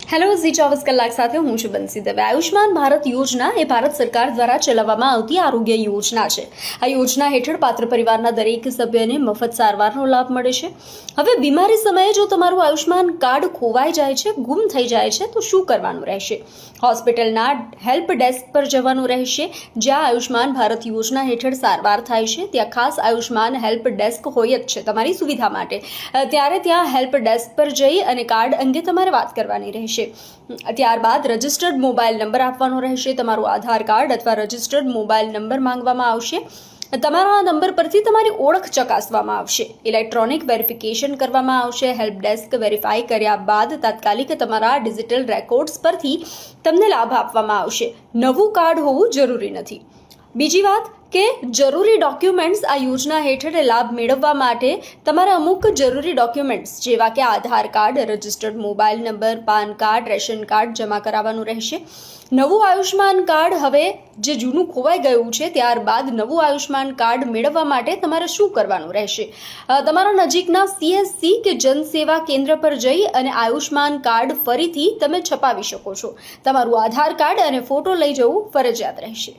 Hello Zee 24 કલાક સાથે હું છું બંસી દવે। આયુષ્માન ભારત યોજના એ ભારત સરકાર દ્વારા ચલાવવામાં આવતી આરોગ્ય યોજના છે। આ યોજના હેઠળ પાત્ર પરિવારના દરેક સભ્યને મફત સારવારનો લાભ મળે છે। હવે બીમારી સમયે જો તમારું આયુષ્માન કાર્ડ ખોવાઈ જાય છે, ગુમ થઈ જાય છે તો શું કરવાનું રહેશે? હોસ્પિટલના હેલ્પ ડેસ્ક પર જવાનું રહેશે, જ્યાં આયુષ્માન ભારત યોજના હેઠળ સારવાર થાય છે। ત્યાં ખાસ આયુષ્માન હેલ્પ ડેસ્ક હોય જ છે તમારી સુવિધા માટે। ત્યારે ત્યાં હેલ્પ ડેસ્ક પર જઈ અને કાર્ડ અંગે તમારે વાત કરવાની રહેશે। ત્યારબાદ રજિસ્ટર્ડ મોબાઈલ નંબર આપવાનો રહેશે। તમારું આધાર કાર્ડ અથવા રજિસ્ટર્ડ મોબાઈલ નંબર માંગવામાં આવશે। તમારા નંબર પરથી તમારી ઓળખ ચકાસવામાં આવશે। ઇલેક્ટ્રોનિક વેરિફિકેશન કરવામાં આવશે। હેલ્પ ડેસ્ક વેરીફાઈ કર્યા બાદ તાત્કાલિક તમારા ડિજિટલ રેકોર્ડ્સ પરથી તમને લાભ આપવામાં આવશે। નવું કાર્ડ હોવું જરૂરી નથી। બીજી વાત કે જરૂરી ડોક્યુમેન્ટ્સ આ યોજના હેઠળ લાભ મેળવવા માટે તમારે અમુક જરૂરી ડોક્યુમેન્ટ્સ જેવા કે Aadhaar card, registered mobile number, PAN card, ration card જમા કરાવવાનું રહેશે। નવું આયુષ્માન કાર્ડ હવે જે જૂનું ખોવાઈ ગયું છે ત્યારબાદ નવું આયુષ્માન કાર્ડ મેળવવા માટે તમારે શું કરવાનું રહેશે? તમારા નજીકના CSC કે જનસેવા કેન્દ્ર પર જઈ અને આયુષ્માન કાર્ડ ફરીથી તમે છપાવી શકો છો। તમારું આધાર કાર્ડ અને ફોટો લઈ જવું ફરજિયાત રહેશે।